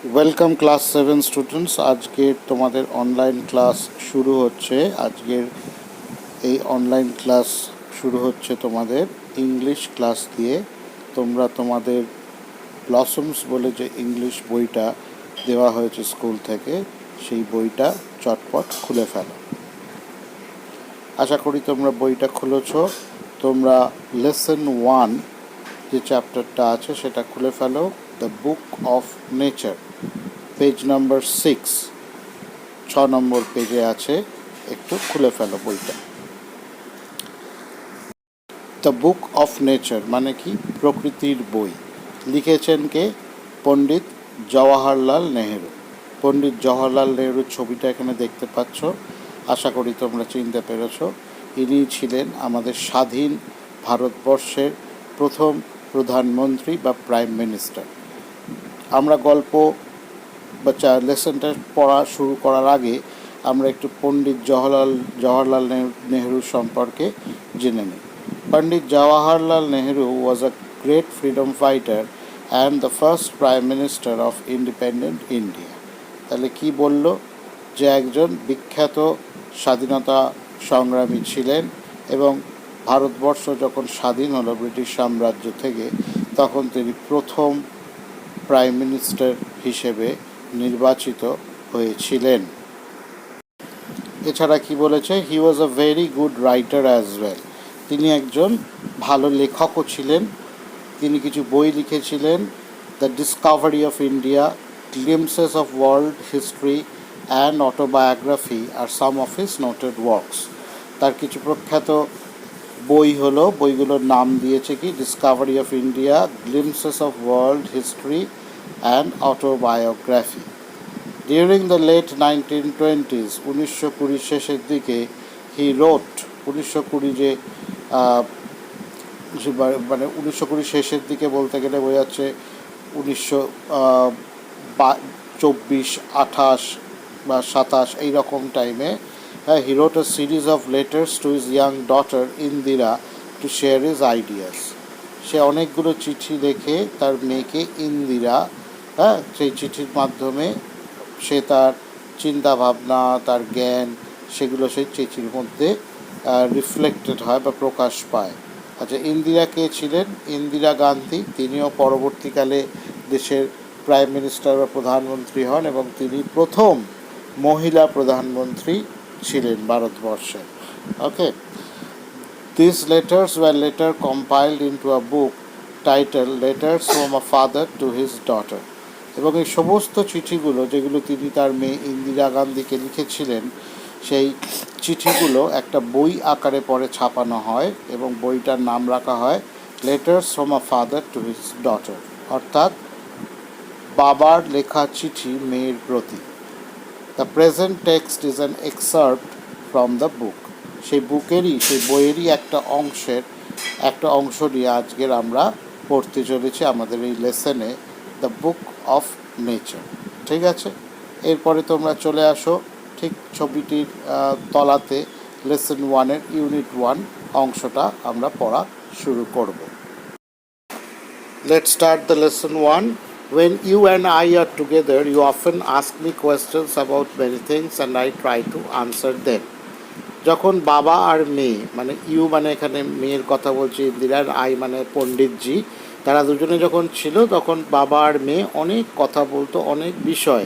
Welcome class 7 students. আজকের তোমাদের online class শুরু হচ্ছে। আজকের এই অনলাইন ক্লাস শুরু হচ্ছে তোমাদের ইংলিশ ক্লাস দিয়ে। তোমরা তোমাদের ব্লসমস বলে যে ইংলিশ বইটা দেওয়া হয়েছে স্কুল থেকে, সেই বইটা চটপট খুলে ফেলো। আশা করি তোমরা বইটা খুলেছ। তোমরা লেসন 1 যে চ্যাপ্টারটা আছে সেটা খুলে ফেলো, the book of nature, page number 6, 6 নম্বর পেজে আছে। একটু খুলে ফেলো বইটা। দ্য বুক অফ নেচার মানে কি? প্রকৃতির বই। লিখেছেন কে? পণ্ডিত জওয়াহরলাল নেহেরু। পণ্ডিত জওয়াহরলাল নেহেরুর ছবিটা এখানে দেখতে পাচ্ছ। আশা করি তোমরা চিনতে পেরেছ। ইনি ছিলেন আমাদের স্বাধীন ভারতবর্ষের প্রথম প্রধানমন্ত্রী বা প্রাইম মিনিস্টার। আমরা গল্প বা লেসনটা পড়া শুরু করার আগে আমরা একটু পণ্ডিত জওয়াহরলাল নেহেরু সম্পর্কে জেনে নিই। Pandit Jawaharlal Nehru was a great freedom fighter and the first prime minister of independent India. তাহলে কি বলল? যে একজন বিখ্যাত স্বাধীনতা সংগ্রামী ছিলেন এবং ভারতবর্ষ যখন স্বাধীন হলো ব্রিটিশ সাম্রাজ্য থেকে, তখন তিনি প্রথম প্রাইম মিনিস্টার হিসেবে নির্বাচিত হয়েছিলেন। এছাড়া কি বলেছে? He was a very good writer as well. তিনি একজন ভালো লেখকও ছিলেন। তিনি কিছু বই লিখেছিলেন। The discovery of India, glimpses of world history and autobiography আর some of his noted works. তার কিছু প্রখ্যাত বই হলো, বইগুলোর নাম দিয়েছে কি? Discovery of India, glimpses of world history and autobiography. During the late 1920s, 1920 শেষের দিকে, হি রোট, 1920 যে মানে 1920 শেষের দিকে বলতে গেলে বোঝাচ্ছে 1924, 28 বা 27 এইরকম টাইমে। He wrote a series of letters to his young daughter Indira to share his ideas. সে অনেকগুলো চিঠি লেখে তার মেয়েকে ইন্দিরা। সেই চিঠির মাধ্যমে সে তার চিন্তাভাবনা, তার জ্ঞান, সেগুলো সেই চিঠির মধ্যে রিফ্লেক্টেড হয় বা প্রকাশ পায়। আচ্ছা, ইন্দিরা কে ছিলেন? ইন্দিরা গান্ধী। তিনিও পরবর্তীকালে দেশের প্রাইম মিনিস্টার বা প্রধানমন্ত্রী হন এবং তিনি প্রথম মহিলা প্রধানমন্ত্রী ছিলেন ভারতবর্ষে। Okay, this letters were letter compiled into a book title letters from a father to his daughter. এবং এই সমস্ত চিঠিগুলো যেগুলো তিনি তার মেয়ে ইন্দিরা গান্ধীকে লিখেছিলেন, সেই চিঠিগুলো একটা বই আকারে পরে ছাপানো হয় এবং বইটার নাম রাখা হয় letters from a father to his daughter, অর্থাৎ বাবার লেখা চিঠি মেয়ের প্রতি। The present text is an excerpt from the book. সেই বইয়েরই একটা অংশ নিয়ে আজকের আমরা পড়তে চলেছি আমাদের এই লেসনে, দ্য বুক অফ নেচার। ঠিক আছে, এরপরে তোমরা চলে আসো ঠিক ছবিটির তলাতে লেসন 1-এর ইউনিট 1 অংশটা আমরা পড়া শুরু করব। Let's start the lesson 1. When you and I are together, you often ask me questions about many things and I try to answer them. যখন বাবা আর মেয়ে, মানে ইউ মানে এখানে মেয়ের কথা বলছি ইন্দিরা, আর আই মানে পণ্ডিতজি, তারা দুজনে যখন ছিল তখন বাবা আর মেয়ে অনেক কথা বলতো, অনেক বিষয়।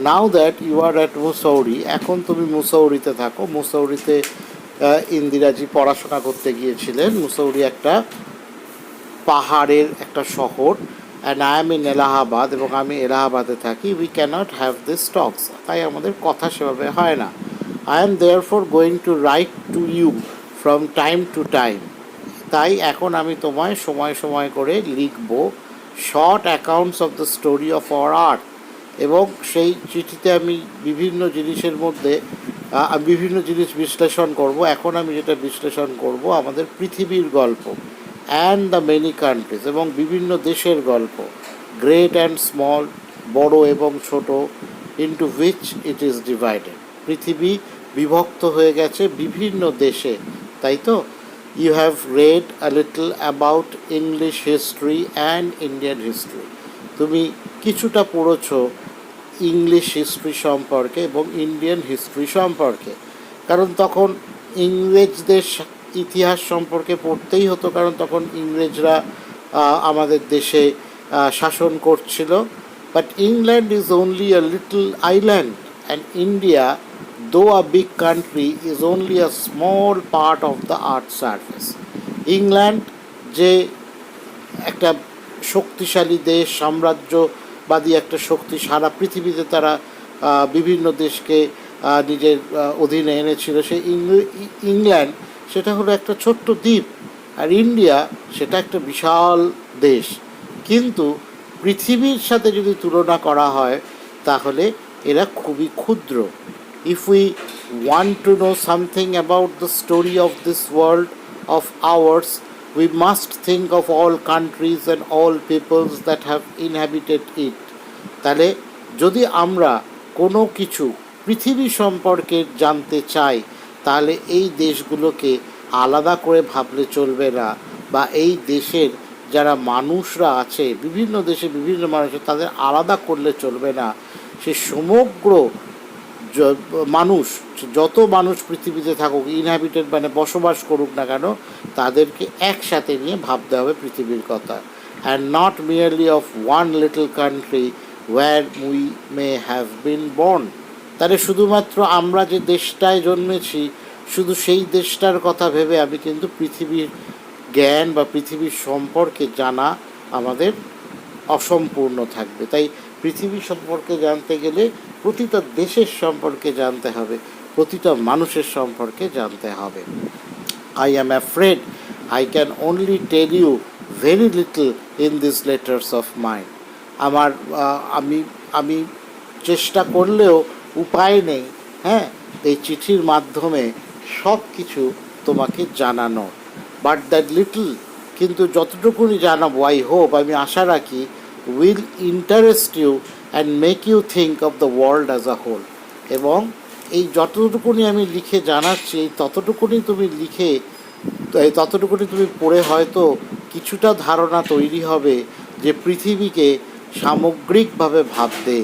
Now that you are at Mussoorie, এখন তুমি মুসৌরিতে থাকো। মুসৌরিতে ইন্দিরাজি পড়াশোনা করতে গিয়েছিলেন। মুসৌরি একটা পাহাড়ের একটা শহর। And I am in Allahabad, এবং আমি এলাহাবাদে থাকি। উই ক্যানট হ্যাভ দিস টক্স, তাই আমাদের কথা সেভাবে হয় না। I am therefore going to write to you from time to time. তাই এখন আমি তোমায় সময় সময় করে লিখব short accounts of the story of our earth. এবং সেই চিঠিতে আমি বিভিন্ন জিনিস বিশ্লেষণ করব। এখন আমি যেটা বিশ্লেষণ করব আমাদের পৃথিবীর গল্প, অ্যান্ড দ্য মেনি কান্ট্রিজ, এবং বিভিন্ন দেশের গল্প, গ্রেট অ্যান্ড স্মল, বড় এবং ছোট, into which it is divided. পৃথিবী বিভক্ত হয়ে গেছে বিভিন্ন দেশে, তাই তো? You have read a little about English history and Indian history. তুমি কিছুটা পড়েছো ইংলিশ হিস্ট্রি সম্পর্কে এবং ইন্ডিয়ান হিস্ট্রি সম্পর্কে, কারণ তখন ইংরেজদের ইতিহাস সম্পর্কে পড়তেই হতো, কারণ তখন ইংরেজরা আমাদের দেশে শাসন করছিল। But England is only a little island and India, though a big country, is only a small part of the earth's surface. England যে একটা শক্তিশালী দেশ, সাম্রাজ্যবাদী একটা শক্তি, সারা পৃথিবীতে তারা বিভিন্ন দেশকে নিজের অধীনে এনেছিল, সেই ইংল্যান্ড সেটা হলো একটা ছোট্ট দ্বীপ, আর ইন্ডিয়া সেটা একটা বিশাল দেশ। কিন্তু পৃথিবীর সাথে যদি তুলনা করা হয় তাহলে এরা খুবই ক্ষুদ্র। If we want to know something about the story of this world of ours, we must think of all countries and all peoples that have inhabited it. তাহলে যদি আমরা কোনো কিছু পৃথিবী সম্পর্কে জানতে চাই তাহলে এই দেশগুলোকে আলাদা করে ভাবলে চলবে না, বা এই দেশের যারা মানুষরা আছে, বিভিন্ন দেশে বিভিন্ন মানুষ, তাদের আলাদা করলে চলবে না। সে সমগ্র মানুষ, যত মানুষ পৃথিবীতে থাকুক, ইনহ্যাবিটেড মানে বসবাস করুক না কেন, তাদেরকে একসাথে নিয়ে ভাবতে হবে পৃথিবীর কথা, and not merely of one little country where we may have been born. তাহলে শুধুমাত্র আমরা যে দেশটায় জন্মেছি শুধু সেই দেশটার কথা ভেবে আমি কিন্তু পৃথিবীর জ্ঞান বা পৃথিবীর সম্পর্কে জানা আমাদের অসম্পূর্ণ থাকবে। তাই পৃথিবী সম্পর্কে জানতে গেলে প্রতিটা দেশের সম্পর্কে জানতে হবে, প্রতিটা মানুষের সম্পর্কে জানতে হবে। I am afraid I can only tell you very little in these letters of mine. আমি চেষ্টা করলেও উপায় নেই, হ্যাঁ, এই চিঠির মাধ্যমে সব কিছু তোমাকে জানানো। বাট দ্যাট লিটল, কিন্তু যতটুকুনি জানাবো, আই হোপ, আমি আশা রাখি, will interest you and make you think of the world as a whole. এবং এই যতটুকুনি আমি লিখে জানাচ্ছি ততটুকুনি তুমি পড়ে হয়তো কিছুটা ধারণা তৈরি হবে যে পৃথিবীকে সামগ্রিকভাবে ভাবতে,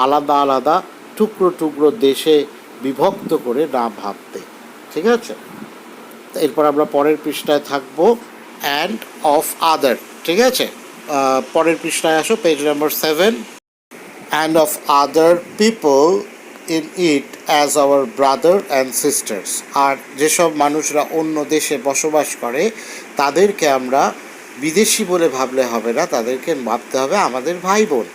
আলাদা আলাদা টুকরো টুকরো দেশে বিভক্ত করে না ভাবতে। ঠিক আছে, এরপর আমরা পরের পৃষ্ঠায় থাকবো, অ্যান্ড অফ আদার। ঠিক আছে, পরের পৃষ্ঠায় আসো, page number 7। And of other people in it as our brother and sisters. আর যেসব মানুষরা অন্য দেশে বসবাস করে তাদেরকে আমরা বিদেশি বলে ভাবলে হবে না, তাদেরকে ভাবতে হবে আমাদের ভাই বোন।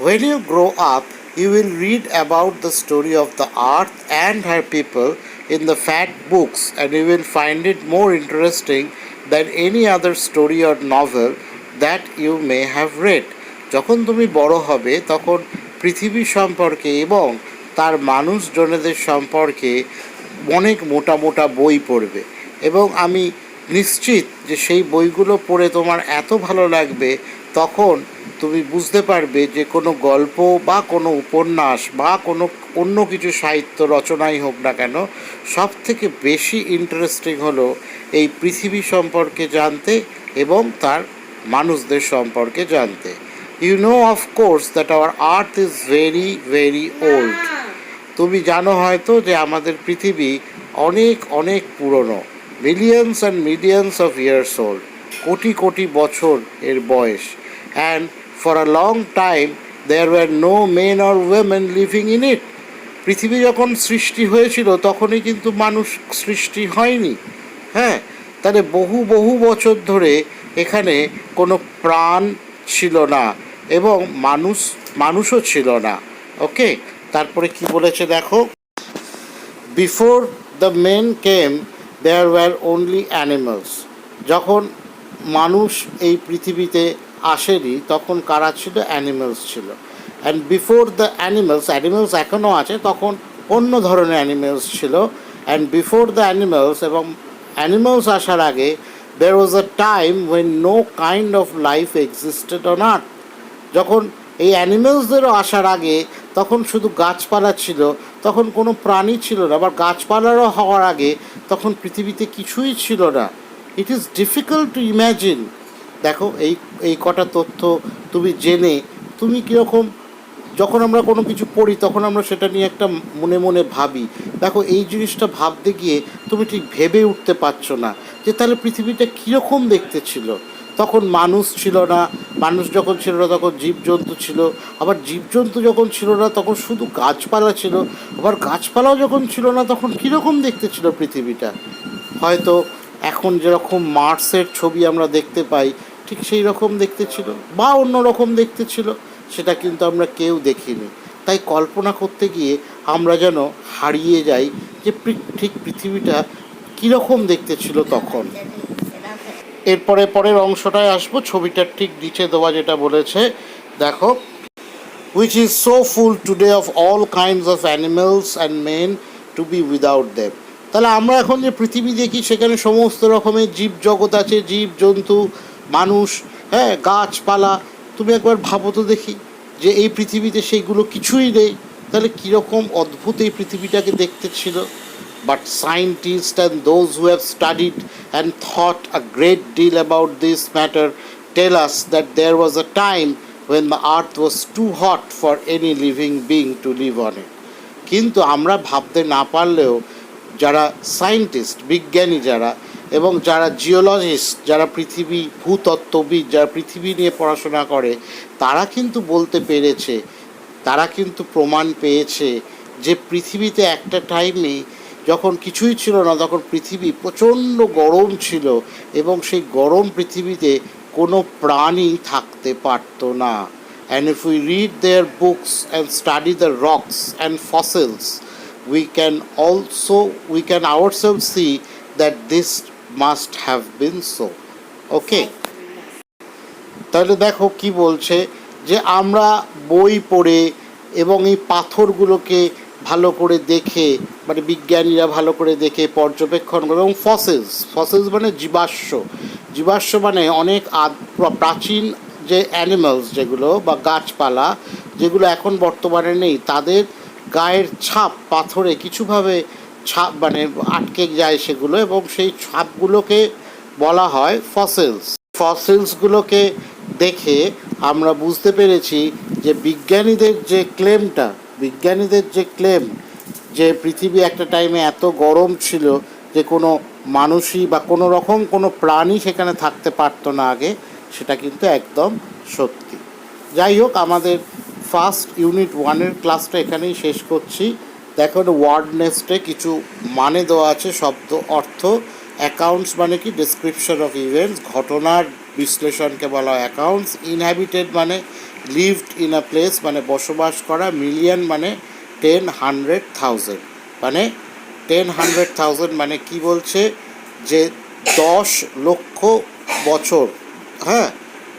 When you grow up, you will read about the story of the earth and her people in the fat books, and you will find it more interesting than any other story or novel that you may have read. যখন তুমি বড় হবে তখন পৃথিবী সম্পর্কে এবং তার মানুষজনেদের সম্পর্কে অনেক মোটা মোটা বই পড়বে, এবং আমি নিশ্চিত যে সেই বইগুলো পড়ে তোমার এত ভালো লাগবে, তখন তুমি বুঝতে পারবে যে কোনো গল্প বা কোনো উপন্যাস বা কোনো অন্য কিছু সাহিত্য রচনাই হোক না কেন, সব থেকে বেশি ইন্টারেস্টিং হলো এই পৃথিবী সম্পর্কে জানতে এবং তার মানুষদের সম্পর্কে জানতে। You know of course that our earth is very very old. তুমি জানো হয়তো যে আমাদের পৃথিবী অনেক অনেক পুরনো, millions and millions of years old, crore crore বছর এর বয়স। And for a long time there were no men or women living in it. পৃথিবী যখন সৃষ্টি হয়েছিল তখনই কিন্তু মানুষ সৃষ্টি হয়নি, হ্যাঁ। তাহলে বহু বহু বছর ধরে এখানে কোনো প্রাণ ছিল না এবং মানুষও ছিল না। ওকে, তারপরে কি বলেছে দেখো, before the men came there were only animals. যখন মানুষ এই পৃথিবীতে আসেনি তখন কারা ছিল? অ্যানিমালস ছিল। অ্যান্ড বিফোর দ্য অ্যানিমালস এখনও আছে, তখন অন্য ধরনের অ্যানিমালস ছিল। অ্যান্ড বিফোর দ্য অ্যানিমালস, এবং অ্যানিমালস আসার আগে, there was a time when no kind of life existed on earth. যখন এই অ্যানিমালসদেরও আসার আগে তখন শুধু গাছপালা ছিল, তখন কোনো প্রাণী ছিল না। আবার গাছপালারও হওয়ার আগে তখন পৃথিবীতে কিছুই ছিল না। It is difficult to imagine. দেখো এই কটা তথ্য তুমি জেনে তুমি কীরকম যখন আমরা কোনো কিছু পড়ি তখন আমরা সেটা নিয়ে একটা মনে মনে ভাবি। দেখো এই জিনিসটা ভাবতে গিয়ে তুমি ঠিক ভেবে উঠতে পারছো না যে তাহলে পৃথিবীটা কীরকম দেখতে ছিল। তখন মানুষ ছিল না, মানুষ যখন ছিল না তখন জীবজন্তু ছিল, আবার জীবজন্তু যখন ছিল না তখন শুধু গাছপালা ছিল, আবার গাছপালাও যখন ছিল না তখন কীরকম দেখতে ছিল পৃথিবীটা। হয়তো এখন যেরকম মার্সের ছবি আমরা দেখতে পাই ঠিক সেই রকম দেখতে ছিল বা অন্য রকম দেখতে ছিল, সেটা কিন্তু আমরা কেউ দেখিনি। তাই কল্পনা করতে গিয়ে আমরা যেন হারিয়ে যাই যে ঠিক পৃথিবীটা কীরকম দেখতে ছিল তখন। এরপরে পরের অংশটায় আসবো, ছবিটার ঠিক নিচে দেওয়া যেটা বলেছে দেখো, which is so full today of all kinds of animals and men to be without them. তাহলে আমরা এখন যে পৃথিবী দেখি সেখানে সমস্ত রকমের জীব জগৎ আছে, জীব জন্তু, মানুষ, হ্যাঁ, গাছপালা। তুমি একবার ভাবো তো দেখি যে এই পৃথিবীতে সেইগুলো কিছুই নেই, তাহলে কীরকম অদ্ভুত এই পৃথিবীটাকে দেখতে ছিল। But scientists and those who have studied and thought a great deal about this matter tell us that there was a time when the earth was too hot for any living being to live on it. কিন্তু আমরা ভাবতে না পারলেও যারা scientist, বিজ্ঞানী যারা, এবং যারা জিওলজিস্ট, যারা পৃথিবী ভূতত্ত্ববিদ, যারা পৃথিবী নিয়ে পড়াশোনা করে, তারা কিন্তু বলতে পেরেছে, তারা কিন্তু প্রমাণ পেয়েছে যে পৃথিবীতে একটা টাইমে যখন কিছুই ছিল না তখন পৃথিবী প্রচণ্ড গরম ছিল এবং সেই গরম পৃথিবীতে কোনো প্রাণী থাকতে পারত না। And if we read their books and study the rocks and fossils, we can ourselves see that this must have been so. Okay? তাহলে দেখো কি বলছে যে আমরা বই পড়ে এবং এই পাথরগুলোকে ভালো করে দেখে, মানে বিজ্ঞানীরা ভালো করে দেখে পর্যবেক্ষণ করে, এবং ফসিলস মানে জীবাশ্ম মানে অনেক প্রাচীন যে অ্যানিমালস যেগুলো বা গাছপালা যেগুলো এখন বর্তমানে নেই, তাদের গায়ের ছাপ পাথরে কিছুভাবে মানে আটকে যায় সেগুলো, এবং সেই ছাপগুলোকে বলা হয় ফসিলসগুলোকে দেখে আমরা বুঝতে পেরেছি যে বিজ্ঞানীদের যে ক্লেম যে পৃথিবী একটা টাইমে এত গরম ছিল যে কোনো মানুষই বা কোনো রকম কোনো প্রাণী সেখানে থাকতে পারতো না আগে, সেটা কিন্তু একদম সত্যি। যাই হোক, আমাদের ফার্স্ট ইউনিট 1-এর ক্লাসটা এখানেই শেষ করছি। দেখো ওয়ার্ড নেস্টে কিছু মানে দেওয়া আছে, শব্দ অর্থ। অ্যাকাউন্টস মানে কি? ডেসক্রিপশন অফ ইভেন্টস, ঘটনার বিশ্লেষণকে বলা হয় অ্যাকাউন্টস। ইনহ্যাবিটেড মানে লিভড ইন আ প্লেস মানে বসবাস করা। মিলিয়ন মানে 10, 100, 1000 মানে 10, 100, 1000 মানে কি বলছে যে 10 লক্ষ বছর, হ্যাঁ,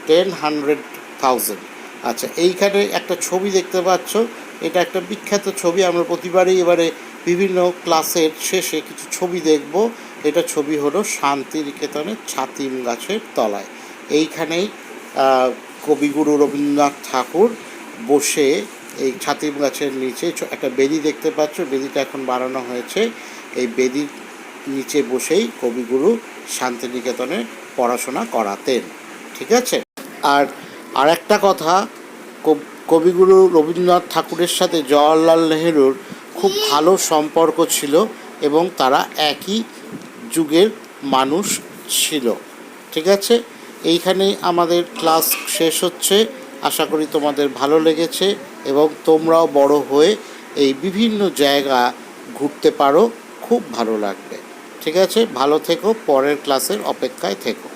10, 100, 1000। আচ্ছা, এইখানে একটা ছবি দেখতে পাচ্ছ, এটা একটা বিখ্যাত ছবি। আমরা প্রতিবারই এবারে বিভিন্ন ক্লাসের শেষে কিছু ছবি দেখব। এটা ছবি হলো শান্তিনিকেতনের ছাতিম গাছের তলায়। এইখানেই কবিগুরু রবীন্দ্রনাথ ঠাকুর বসে এই ছাতিম গাছের নিচে একটা বেদি দেখতে পাচ্ছ, বেদিটা এখন বানানো হয়েছে। এই বেদির নিচে বসেই কবিগুরু শান্তিনিকেতনে পড়াশোনা করাতেন। ঠিক আছে? আর একটা কথা, কবিগুরু রবীন্দ্রনাথ ঠাকুরের সাথে জওহরলাল নেহেরুর খুব ভালো সম্পর্ক ছিল এবং তারা একই যুগের মানুষ ছিল। ঠিক আছে? এইখানেই আমাদের ক্লাস শেষ হচ্ছে। আশা করি তোমাদের ভালো লেগেছে এবং তোমরাও বড় হয়ে এই বিভিন্ন জায়গা ঘুরতে পারো, খুব ভালো লাগবে। ঠিক আছে? ভালো থেকো, পরের ক্লাসের অপেক্ষায় থেকো।